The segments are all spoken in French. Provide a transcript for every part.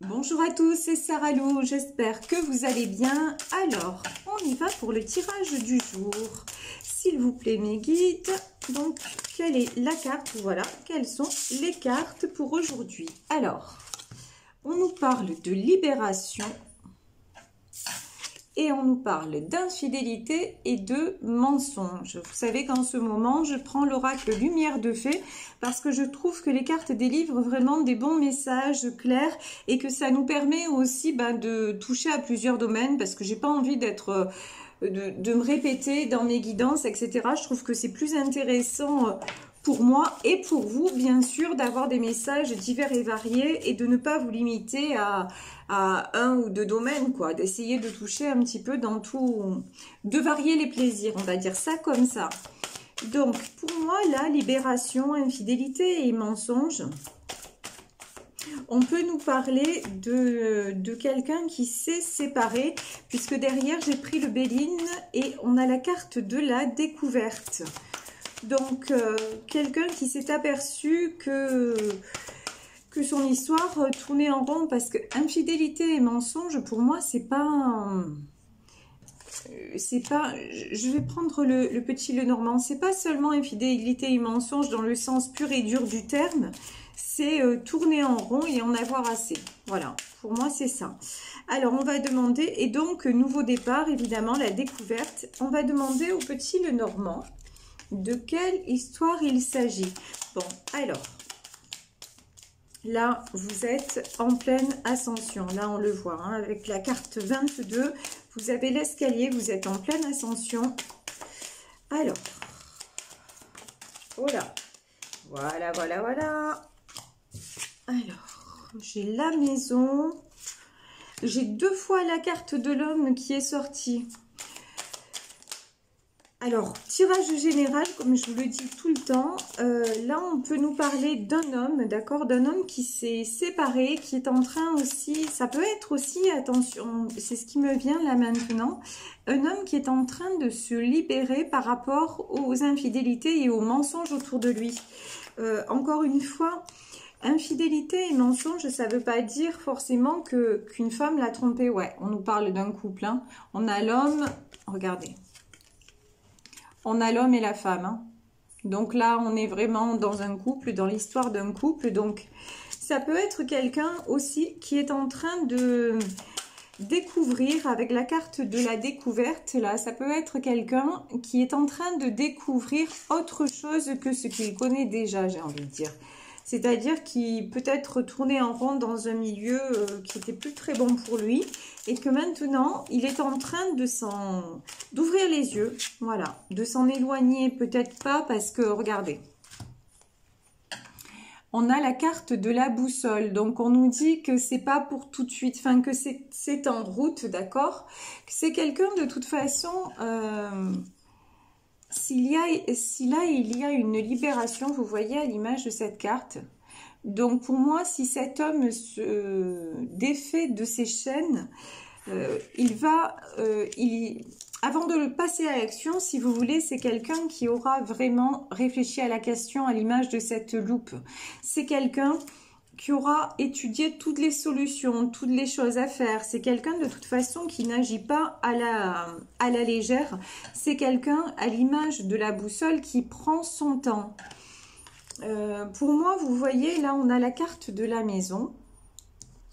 Bonjour à tous, c'est Sarah Lou, j'espère que vous allez bien. Alors, on y va pour le tirage du jour. S'il vous plaît mes guides, donc quelle est la carte? Voilà, quelles sont les cartes pour aujourd'hui? Alors, on nous parle de libération et on nous parle d'infidélité et de mensonge. Vous savez qu'en ce moment, je prends l'oracle Lumière de Fée parce que je trouve que les cartes délivrent vraiment des bons messages clairs et que ça nous permet aussi de toucher à plusieurs domaines parce que j'ai pas envie d'être... De me répéter dans mes guidances, etc. Je trouve que c'est plus intéressant pour moi et pour vous, bien sûr, d'avoir des messages divers et variés et de ne pas vous limiter à un ou deux domaines, quoi. D'essayer de toucher un petit peu dans tout, de varier les plaisirs, on va dire ça comme ça. Donc, pour moi, la libération, infidélité et mensonge, on peut nous parler de quelqu'un qui s'est séparé, puisque derrière, j'ai pris le Béline et on a la carte de la découverte. Donc, quelqu'un qui s'est aperçu que son histoire tournait en rond, parce que infidélité et mensonge, pour moi, c'est pas... je vais prendre le petit Lenormand, c'est pas seulement infidélité et mensonge dans le sens pur et dur du terme, c'est tourner en rond et en avoir assez. Voilà, pour moi c'est ça. Alors on va demander, et donc nouveau départ, évidemment la découverte, on va demander au petit Lenormand de quelle histoire il s'agit. Bon, alors, là vous êtes en pleine ascension, là on le voit, hein, avec la carte 22, vous avez l'escalier, vous êtes en pleine ascension. Alors, voilà, voilà, voilà, voilà. Alors, j'ai la maison. J'ai deux fois la carte de l'homme qui est sortie. Alors, tirage général, comme je vous le dis tout le temps, là on peut nous parler d'un homme, d'accord, d'un homme qui s'est séparé, qui est en train aussi, ça peut être aussi, attention, c'est ce qui me vient là maintenant, un homme qui est en train de se libérer par rapport aux infidélités et aux mensonges autour de lui. Encore une fois, infidélité et mensonge, ça ne veut pas dire forcément qu'une femme l'a trompé. Ouais, on nous parle d'un couple, hein. On a l'homme, regardez. On a l'homme et la femme. Hein. Donc là, on est vraiment dans un couple, dans l'histoire d'un couple. Donc, ça peut être quelqu'un aussi qui est en train de découvrir, avec la carte de la découverte, là, ça peut être quelqu'un qui est en train de découvrir autre chose que ce qu'il connaît déjà, j'ai envie de dire. C'est-à-dire qu'il peut être tourné en rond dans un milieu qui n'était plus très bon pour lui et que maintenant, il est en train d'ouvrir les yeux, voilà, de s'en éloigner, peut-être pas parce que, regardez, on a la carte de la boussole, donc on nous dit que c'est pas pour tout de suite, enfin que c'est en route, d'accord? C'est quelqu'un de toute façon... Si là, il y a une libération, vous voyez à l'image de cette carte. Donc, pour moi, si cet homme se défait de ses chaînes, avant de le passer à l'action, si vous voulez, c'est quelqu'un qui aura vraiment réfléchi à la question à l'image de cette loupe. C'est quelqu'un qui aura étudié toutes les solutions, toutes les choses à faire. C'est quelqu'un de toute façon qui n'agit pas à la légère. C'est quelqu'un à l'image de la boussole qui prend son temps. Pour moi, vous voyez, là on a la carte de la maison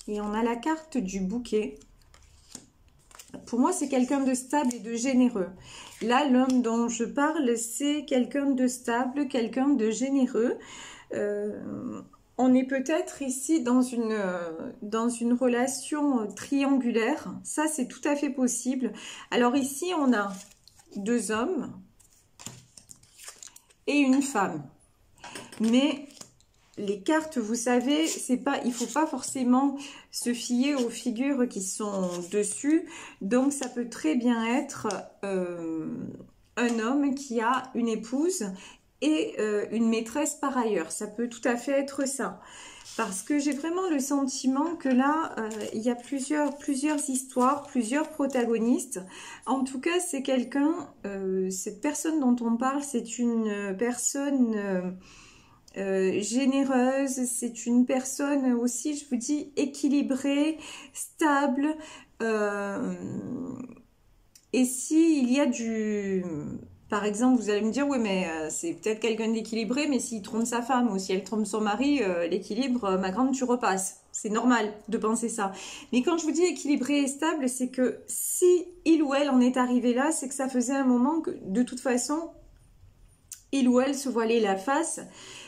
et on a la carte du bouquet. Pour moi, c'est quelqu'un de stable et de généreux. Là, l'homme dont je parle, c'est quelqu'un de stable, quelqu'un de généreux. On est peut-être ici dans une relation triangulaire. Ça, c'est tout à fait possible. Alors ici, on a deux hommes et une femme. Mais les cartes, vous savez, il ne faut pas forcément se fier aux figures qui sont dessus. Donc, ça peut très bien être un homme qui a une épouse et une maîtresse par ailleurs. Ça peut tout à fait être ça. Parce que j'ai vraiment le sentiment que là, il y a plusieurs histoires, plusieurs protagonistes. En tout cas, c'est quelqu'un, cette personne dont on parle, c'est une personne généreuse, c'est une personne aussi, je vous dis, équilibrée, stable. Et s'il y a Par exemple, vous allez me dire, oui, mais c'est peut-être quelqu'un d'équilibré, mais s'il trompe sa femme ou si elle trompe son mari, l'équilibre, ma grande, tu repasses. C'est normal de penser ça. Mais quand je vous dis équilibré et stable, c'est que si il ou elle en est arrivé là, c'est que ça faisait un moment que, de toute façon, il ou elle se voilait la face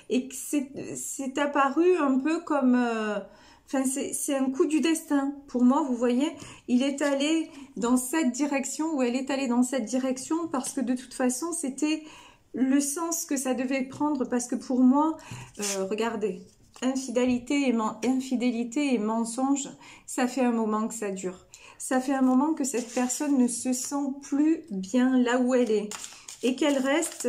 et que c'est apparu un peu comme... Enfin, c'est un coup du destin. Pour moi, vous voyez, il est allé dans cette direction ou elle est allée dans cette direction parce que de toute façon, c'était le sens que ça devait prendre. Parce que pour moi, regardez, infidélité et mensonge, ça fait un moment que ça dure. Ça fait un moment que cette personne ne se sent plus bien là où elle est. Et qu'elle reste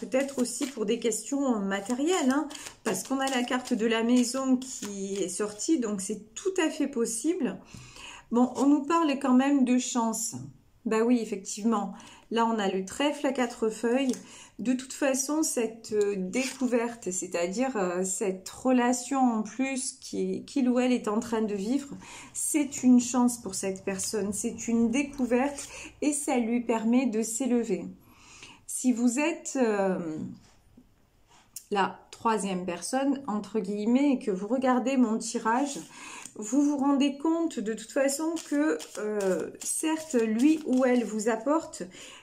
peut-être aussi pour des questions matérielles, hein, parce qu'on a la carte de la maison qui est sortie, donc c'est tout à fait possible. Bon, on nous parle quand même de chance. Bah oui, effectivement. Là, on a le trèfle à 4 feuilles. De toute façon, cette découverte, c'est-à-dire cette relation en plus qu'il ou elle est en train de vivre, c'est une chance pour cette personne. C'est une découverte et ça lui permet de s'élever. Si vous êtes la troisième personne, entre guillemets, et que vous regardez mon tirage, vous vous rendez compte de toute façon que certes, lui ou elle vous apporte,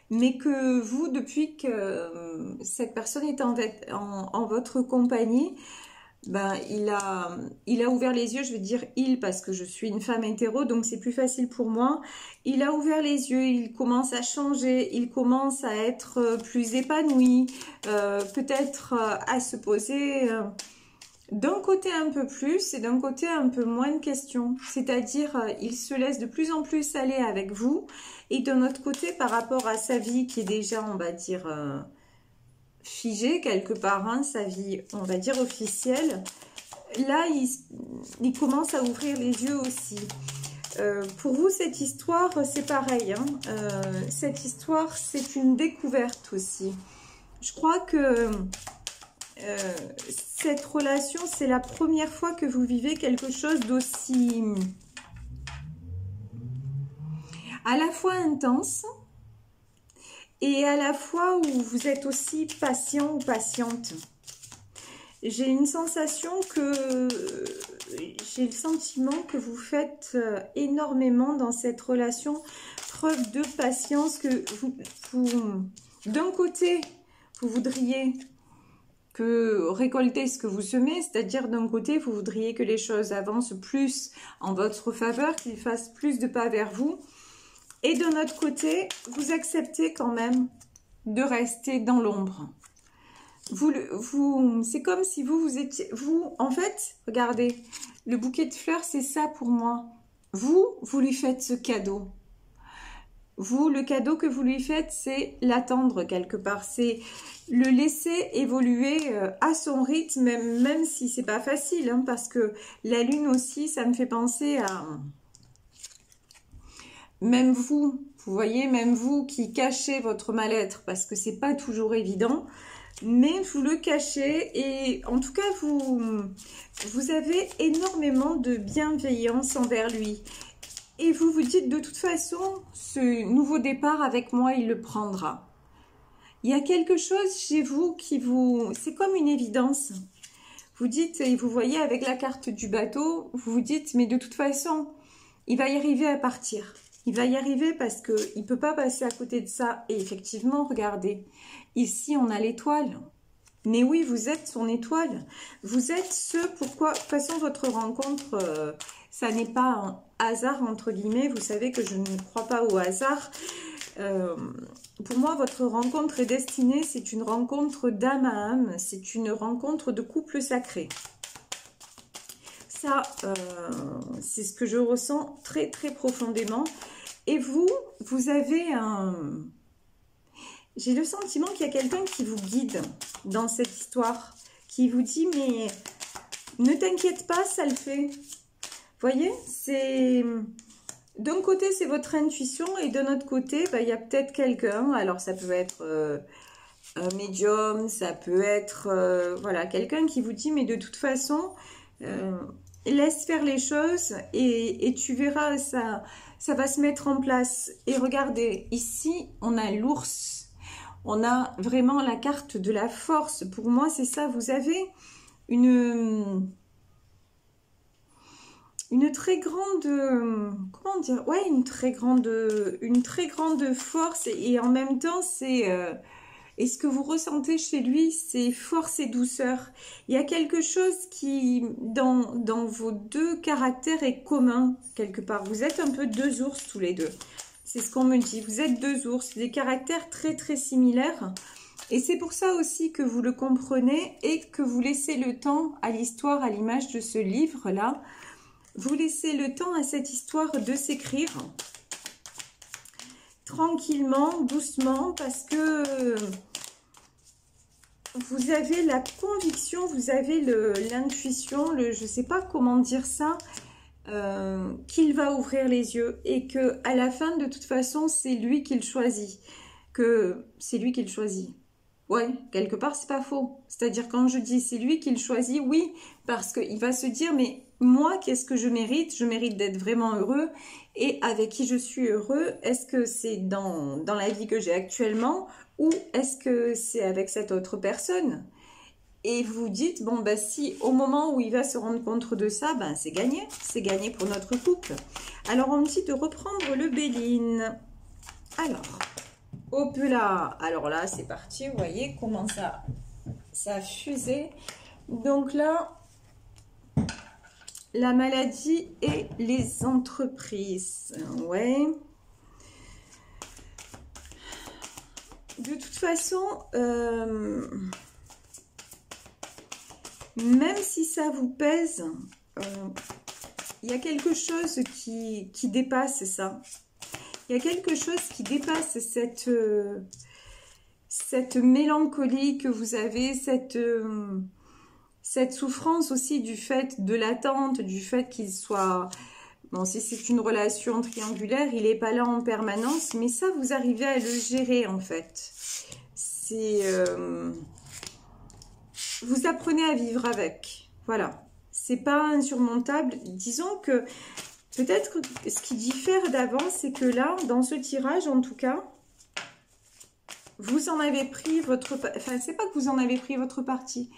mais que vous, depuis que cette personne est en votre compagnie, ben, il a ouvert les yeux, je vais dire il parce que je suis une femme hétéro, donc c'est plus facile pour moi. Il a ouvert les yeux, il commence à changer, il commence à être plus épanoui, peut-être à se poser d'un côté un peu plus et d'un côté un peu moins de questions. C'est-à-dire, il se laisse de plus en plus aller avec vous et d'un autre côté, par rapport à sa vie qui est déjà, on va dire... figé quelque part, hein, sa vie, on va dire officielle, là, il commence à ouvrir les yeux aussi. Pour vous, cette histoire, c'est pareil. Hein, cette histoire, c'est une découverte aussi. Je crois que cette relation, c'est la première fois que vous vivez quelque chose d'aussi à la fois intense, et à la fois où vous êtes aussi patient ou patiente. J'ai une sensation que... J'ai le sentiment que vous faites énormément dans cette relation preuve de patience, que vous d'un côté, vous voudriez récolter ce que vous semez, c'est-à-dire d'un côté, vous voudriez que les choses avancent plus en votre faveur, qu'ils fassent plus de pas vers vous. Et de notre côté, vous acceptez quand même de rester dans l'ombre. C'est comme si vous étiez... en fait, regardez, le bouquet de fleurs, c'est ça pour moi. Vous lui faites ce cadeau. Vous, le cadeau que vous lui faites, c'est l'attendre quelque part. C'est le laisser évoluer à son rythme, même si c'est pas facile. Hein, parce que la lune aussi, ça me fait penser à... Même vous voyez, même vous qui cachez votre mal-être, parce que c'est pas toujours évident, mais vous le cachez et en tout cas, vous avez énormément de bienveillance envers lui. Et vous vous dites, de toute façon, ce nouveau départ avec moi, il le prendra. Il y a quelque chose chez vous qui vous... C'est comme une évidence. Vous dites, et vous voyez avec la carte du bateau, vous vous dites, mais de toute façon, il va y arriver à partir. Il va y arriver parce qu'il ne peut pas passer à côté de ça. Et effectivement, regardez, ici, on a l'étoile. Mais oui, vous êtes son étoile. Vous êtes ce pourquoi... De toute façon, votre rencontre, ça n'est pas un hasard, entre guillemets. Vous savez que je ne crois pas au hasard. Pour moi, votre rencontre est destinée. C'est une rencontre d'âme à âme. C'est une rencontre de couple sacré. Ça, c'est ce que je ressens très, très profondément. Et vous avez un... J'ai le sentiment qu'il y a quelqu'un qui vous guide dans cette histoire, qui vous dit, mais ne t'inquiète pas, ça le fait. Vous voyez, c'est... D'un côté, c'est votre intuition, et de notre côté, il y a peut-être quelqu'un, alors ça peut être un médium, ça peut être voilà, quelqu'un qui vous dit mais de toute façon laisse faire les choses et tu verras, ça va se mettre en place. Et regardez, ici on a l'ours, on a vraiment la carte de la force. Pour moi c'est ça, vous avez une très grande, comment dire, ouais, une très grande force et en même temps c'est et ce que vous ressentez chez lui, c'est force et douceur. Il y a quelque chose qui, dans vos deux caractères, est commun, quelque part. Vous êtes un peu deux ours tous les deux. C'est ce qu'on me dit. Vous êtes deux ours, des caractères très, très similaires. Et c'est pour ça aussi que vous le comprenez et que vous laissez le temps à l'histoire, à l'image de ce livre-là. Vous laissez le temps à cette histoire de s'écrire tranquillement, doucement, parce que vous avez la conviction, vous avez l'intuition, je ne sais pas comment dire ça, qu'il va ouvrir les yeux et que à la fin, de toute façon, c'est lui qui le choisit. Que c'est lui qui le choisit. Ouais, quelque part, c'est pas faux. C'est-à-dire, quand je dis c'est lui qui le choisit, oui, parce qu'il va se dire, mais moi, qu'est-ce que je mérite? Je mérite d'être vraiment heureux. Et avec qui je suis heureux? Est-ce que c'est dans la vie que j'ai actuellement ou est-ce que c'est avec cette autre personne? Et vous dites, bon, ben si au moment où il va se rendre compte de ça, ben c'est gagné pour notre couple. Alors, on me dit de reprendre le Béline. Alors, hop là, alors là, c'est parti, vous voyez comment ça a fusé. Donc là, la maladie et les entreprises, ouais. De toute façon, même si ça vous pèse, il y a quelque chose qui dépasse ça. Il y a quelque chose qui dépasse cette mélancolie que vous avez, cette souffrance aussi du fait de l'attente, du fait qu'il soit... Bon, si c'est une relation triangulaire, il n'est pas là en permanence, mais ça, vous arrivez à le gérer, en fait. C'est... vous apprenez à vivre avec. Voilà. C'est pas insurmontable. Disons que peut-être que ce qui diffère d'avant, c'est que là, dans ce tirage, en tout cas, vous en avez pris votre... Enfin, c'est pas que vous en avez pris votre parti.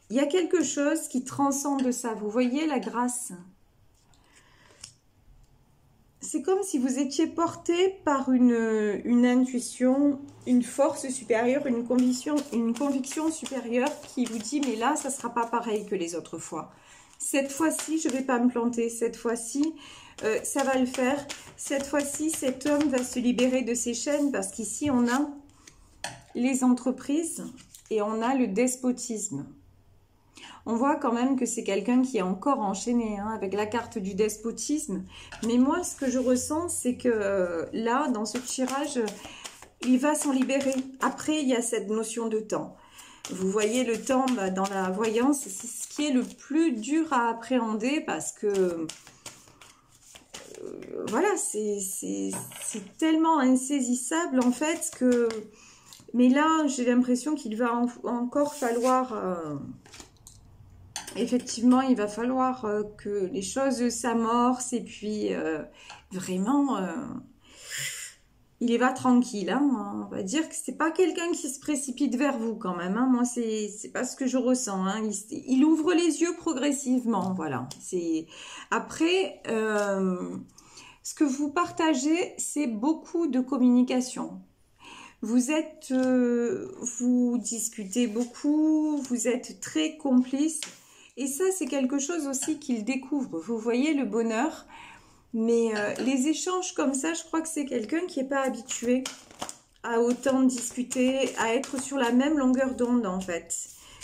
Il y a quelque chose qui transcende ça. Vous voyez la grâce. C'est comme si vous étiez porté par une intuition, une force supérieure, une conviction supérieure qui vous dit, mais là, ça ne sera pas pareil que les autres fois. Cette fois-ci, je ne vais pas me planter. Cette fois-ci, ça va le faire. Cette fois-ci, cet homme va se libérer de ses chaînes parce qu'ici, on a les entreprises et on a le despotisme. On voit quand même que c'est quelqu'un qui est encore enchaîné hein, avec la carte du despotisme. Mais moi, ce que je ressens, c'est que là, dans ce tirage, il va s'en libérer. Après, il y a cette notion de temps. Vous voyez le temps bah, dans la voyance, c'est ce qui est le plus dur à appréhender parce que voilà, c'est tellement insaisissable en fait que... Mais là, j'ai l'impression qu'il va encore falloir... effectivement, il va falloir que les choses s'amorcent et puis vraiment, il y va tranquille. Hein. On va dire que c'est pas quelqu'un qui se précipite vers vous quand même. Hein. Moi, c'est pas ce que je ressens. Hein. Il ouvre les yeux progressivement. Voilà. Après, ce que vous partagez, c'est beaucoup de communication. Vous discutez beaucoup, vous êtes très complices. Et ça, c'est quelque chose aussi qu'il découvre. Vous voyez le bonheur. Mais les échanges comme ça, je crois que c'est quelqu'un qui n'est pas habitué à autant discuter, à être sur la même longueur d'onde en fait.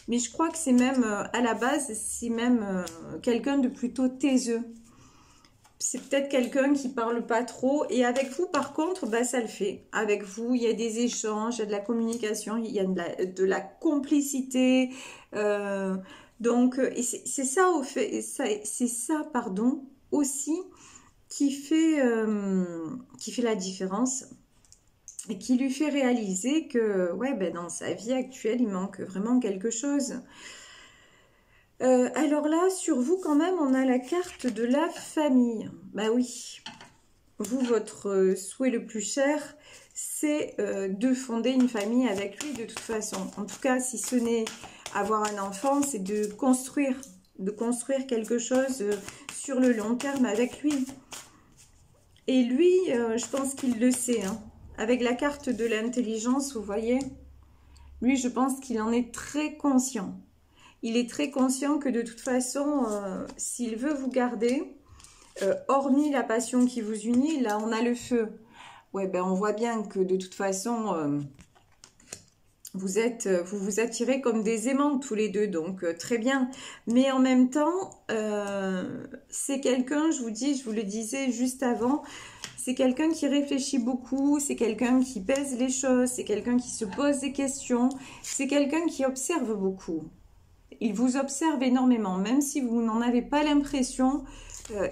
Mais je crois que c'est même, à la base, c'est même quelqu'un de plutôt taiseux. C'est peut-être quelqu'un qui parle pas trop. Et avec vous, par contre, bah, ça le fait. Avec vous, il y a des échanges, il y a de la communication, il y a de la complicité. Donc, c'est ça, pardon, aussi qui fait la différence. et qui lui fait réaliser que, ouais, ben, dans sa vie actuelle, il manque vraiment quelque chose. Alors là, sur vous, quand même, on a la carte de la famille. Bah oui, vous, votre souhait le plus cher, c'est de fonder une famille avec lui de toute façon. En tout cas, si ce n'est avoir un enfant, c'est de construire quelque chose sur le long terme avec lui. Et lui, je pense qu'il le sait, hein. Avec la carte de l'intelligence, vous voyez, lui, je pense qu'il en est très conscient. Il est très conscient que de toute façon, s'il veut vous garder, hormis la passion qui vous unit, là, on a le feu. Ouais, ben, on voit bien que de toute façon, vous vous attirez comme des aimants tous les deux, donc très bien. Mais en même temps, c'est quelqu'un, je vous dis, je vous le disais juste avant, c'est quelqu'un qui réfléchit beaucoup, c'est quelqu'un qui pèse les choses, c'est quelqu'un qui se pose des questions, c'est quelqu'un qui observe beaucoup. Il vous observe énormément, même si vous n'en avez pas l'impression,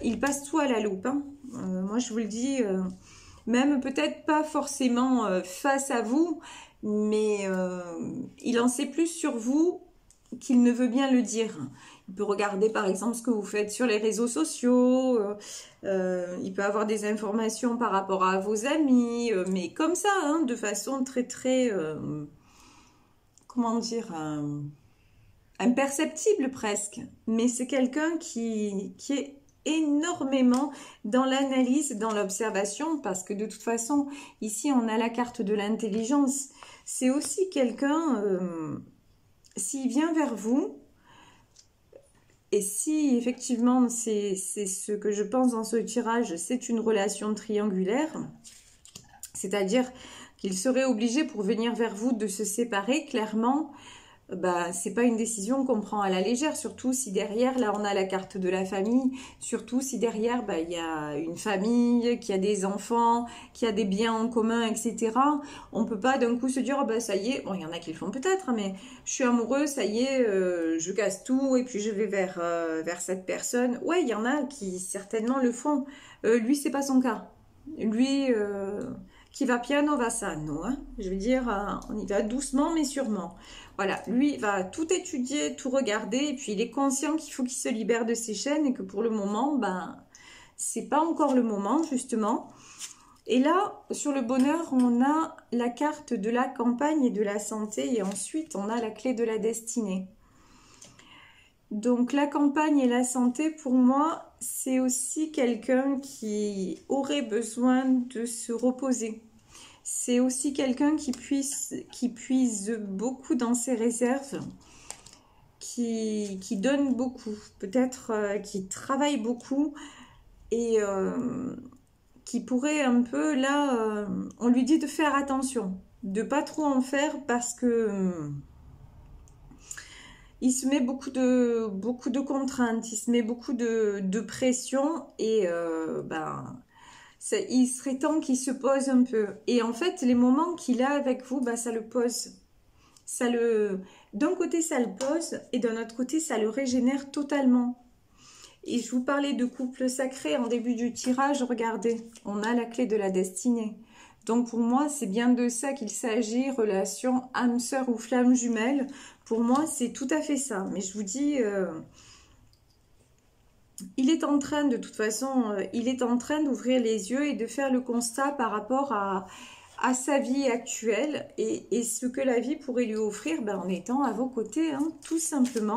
il passe tout à la loupe, hein. Moi, je vous le dis, même peut-être pas forcément face à vous, mais il en sait plus sur vous qu'il ne veut bien le dire. Il peut regarder par exemple ce que vous faites sur les réseaux sociaux, il peut avoir des informations par rapport à vos amis, mais comme ça, hein, de façon très très, comment dire, imperceptible presque. Mais c'est quelqu'un qui est énormément dans l'analyse, dans l'observation, parce que de toute façon, ici on a la carte de l'intelligence. C'est aussi quelqu'un, s'il vient vers vous, et si effectivement c'est ce que je pense dans ce tirage, c'est une relation triangulaire, c'est-à-dire qu'il serait obligé pour venir vers vous de se séparer, clairement, bah, c'est pas une décision qu'on prend à la légère, surtout si derrière, là on a la carte de la famille, surtout si derrière, bah, il y a une famille, qui a des enfants, qui a des biens en commun, etc. On peut pas d'un coup se dire, oh, bah, ça y est, bon, il y en a qui le font peut-être, hein, mais je suis amoureux, ça y est, je casse tout et puis je vais vers cette personne. Ouais, il y en a qui certainement le font. Lui, c'est pas son cas. Lui, qui va piano va sano, hein. Je veux dire, on y va doucement mais sûrement. Voilà, lui va tout étudier, tout regarder, et puis il est conscient qu'il faut qu'il se libère de ses chaînes et que pour le moment, ben, c'est pas encore le moment, justement. Et là, sur le bonheur, on a la carte de la campagne et de la santé, et ensuite, on a la clé de la destinée. Donc, la campagne et la santé, pour moi, c'est aussi quelqu'un qui aurait besoin de se reposer. C'est aussi quelqu'un qui puise beaucoup dans ses réserves, qui donne beaucoup, peut-être qui travaille beaucoup et qui pourrait un peu, là, on lui dit de faire attention, de pas trop en faire parce que il se met beaucoup de contraintes, il se met beaucoup de pression et ben... il serait temps qu'il se pose un peu. Et en fait, les moments qu'il a avec vous, bah, ça le pose. D'un côté, ça le pose, et d'un autre côté, ça le régénère totalement. Et je vous parlais de couple sacré en début du tirage. Regardez, on a la clé de la destinée. Donc pour moi, c'est bien de ça qu'il s'agit, relation âme sœur ou flamme jumelle. Pour moi, c'est tout à fait ça. Mais je vous dis... il est en train, de toute façon, il est en train d'ouvrir les yeux et de faire le constat par rapport à sa vie actuelle et ce que la vie pourrait lui offrir ben, en étant à vos côtés, hein, tout simplement.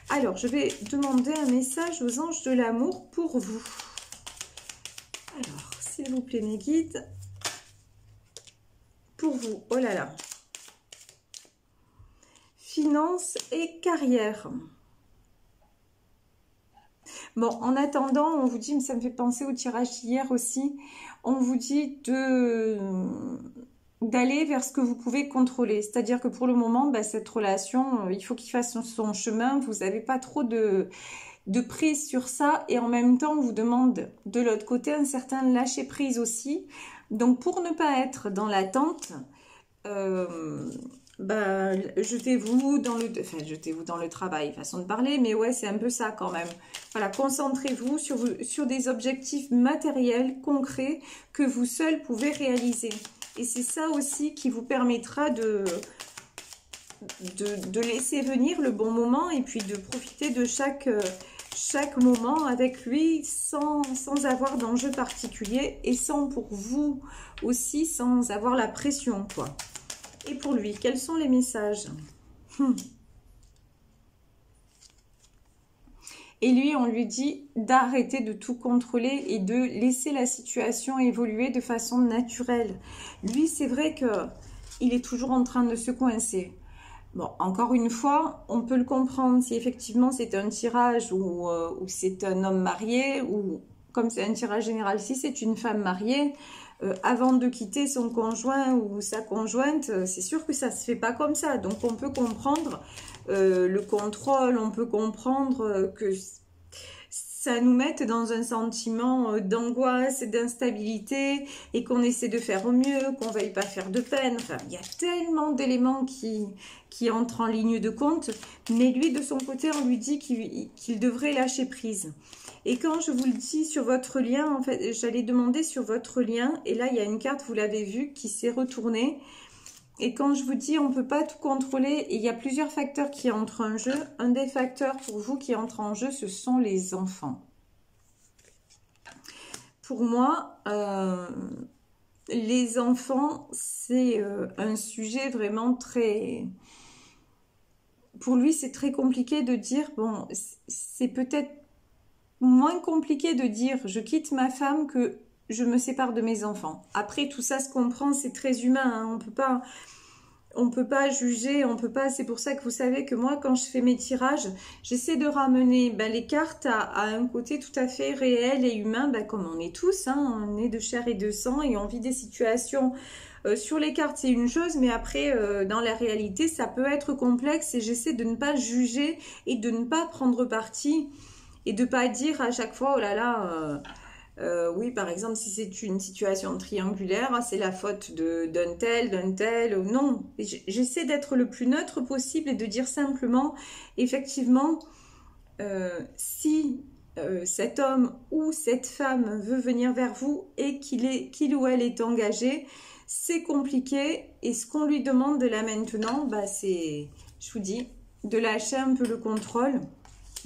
Alors, je vais demander un message aux anges de l'amour pour vous. Alors, s'il vous plaît, mes guides, pour vous, oh là là. Finances et carrière. Bon, en attendant, on vous dit, mais ça me fait penser au tirage d'hier aussi, on vous dit d'aller vers ce que vous pouvez contrôler. C'est-à-dire que pour le moment, bah, cette relation, il faut qu'il fasse son chemin. Vous n'avez pas trop de prise sur ça. Et en même temps, on vous demande de l'autre côté un certain lâcher-prise aussi. Donc, pour ne pas être dans l'attente... bah, jetez-vous dans le travail, façon de parler, mais ouais, c'est un peu ça quand même. Voilà, concentrez-vous sur des objectifs matériels, concrets, que vous seul pouvez réaliser. Et c'est ça aussi qui vous permettra de laisser venir le bon moment et puis de profiter de chaque moment avec lui sans avoir d'enjeu particulier et sans pour vous aussi, sans avoir la pression, quoi. Et pour lui, quels sont les messages? Et lui, on lui dit d'arrêter de tout contrôler et de laisser la situation évoluer de façon naturelle. Lui, c'est vrai qu'il est toujours en train de se coincer. Bon, encore une fois, on peut le comprendre si effectivement c'est un tirage ou c'est un homme marié ou comme c'est un tirage général, si c'est une femme mariée, avant de quitter son conjoint ou sa conjointe, c'est sûr que ça se fait pas comme ça. Donc on peut comprendre le contrôle, on peut comprendre que ça nous mette dans un sentiment d'angoisse, d'instabilité et qu'on essaie de faire au mieux, qu'on ne veuille pas faire de peine. Enfin, il y a tellement d'éléments qui entrent en ligne de compte, mais lui, de son côté, on lui dit qu'il devrait lâcher prise. Et quand je vous le dis sur votre lien, en fait, j'allais demander sur votre lien, et là, il y a une carte, vous l'avez vue, qui s'est retournée. Et quand je vous dis on ne peut pas tout contrôler, il y a plusieurs facteurs qui entrent en jeu. Un des facteurs pour vous qui entre en jeu, ce sont les enfants. Pour moi, les enfants, c'est un sujet vraiment très... Pour lui, c'est très compliqué de dire, bon, c'est peut-être moins compliqué de dire je quitte ma femme que je me sépare de mes enfants. Après, tout ça se comprend, c'est très humain, hein, on peut pas juger, on peut pas. C'est pour ça que vous savez que moi, quand je fais mes tirages, j'essaie de ramener les cartes à un côté tout à fait réel et humain, comme on est tous, hein, on est de chair et de sang et on vit des situations. Sur les cartes, c'est une chose, mais après, dans la réalité, ça peut être complexe et j'essaie de ne pas juger et de ne pas prendre parti et de ne pas dire à chaque fois, oh là là... oui, par exemple, si c'est une situation triangulaire, c'est la faute d'un tel, non. J'essaie d'être le plus neutre possible et de dire simplement, effectivement, si cet homme ou cette femme veut venir vers vous et qu'il ou elle est engagé, c'est compliqué. Et ce qu'on lui demande de là maintenant, c'est, je vous dis, de lâcher un peu le contrôle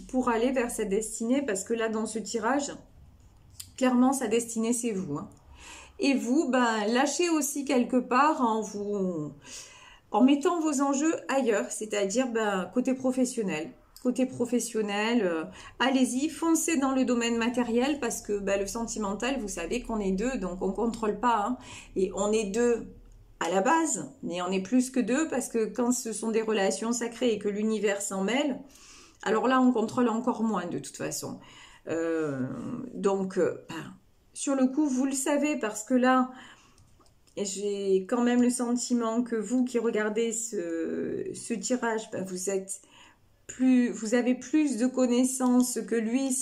pour aller vers sa destinée, parce que là, dans ce tirage... Clairement, sa destinée, c'est vous. Hein. Et vous, lâchez aussi quelque part en mettant vos enjeux ailleurs, c'est-à-dire côté professionnel. Côté professionnel, allez-y, foncez dans le domaine matériel parce que le sentimental, vous savez qu'on est deux, donc on ne contrôle pas. Hein. Et on est deux à la base, mais on est plus que deux parce que quand ce sont des relations sacrées et que l'univers s'en mêle, alors là, on contrôle encore moins de toute façon. Donc, sur le coup, vous le savez parce que là, j'ai quand même le sentiment que vous qui regardez ce tirage, vous avez plus de connaissances que lui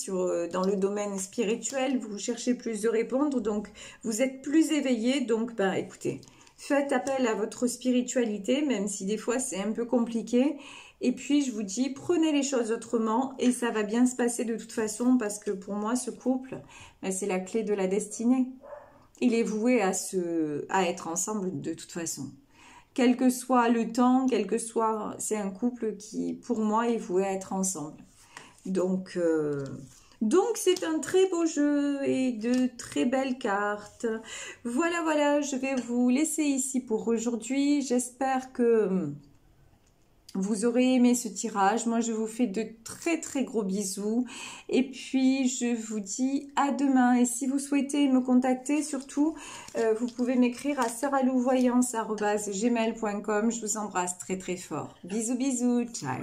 dans le domaine spirituel, vous cherchez plus de répondre, donc vous êtes plus éveillé. Donc, écoutez, faites appel à votre spiritualité, même si des fois c'est un peu compliqué. Et puis, je vous dis, prenez les choses autrement et ça va bien se passer de toute façon parce que pour moi, ce couple, c'est la clé de la destinée. Il est voué à être ensemble de toute façon. Quel que soit le temps, c'est un couple qui, pour moi, est voué à être ensemble. Donc c'est un très beau jeu et de très belles cartes. Voilà, je vais vous laisser ici pour aujourd'hui. J'espère que... vous aurez aimé ce tirage. Moi, je vous fais de très très gros bisous. Et puis, je vous dis à demain. Et si vous souhaitez me contacter, surtout, vous pouvez m'écrire à saralouvoyance@gmail.com. Je vous embrasse très très fort. Bisous, ciao.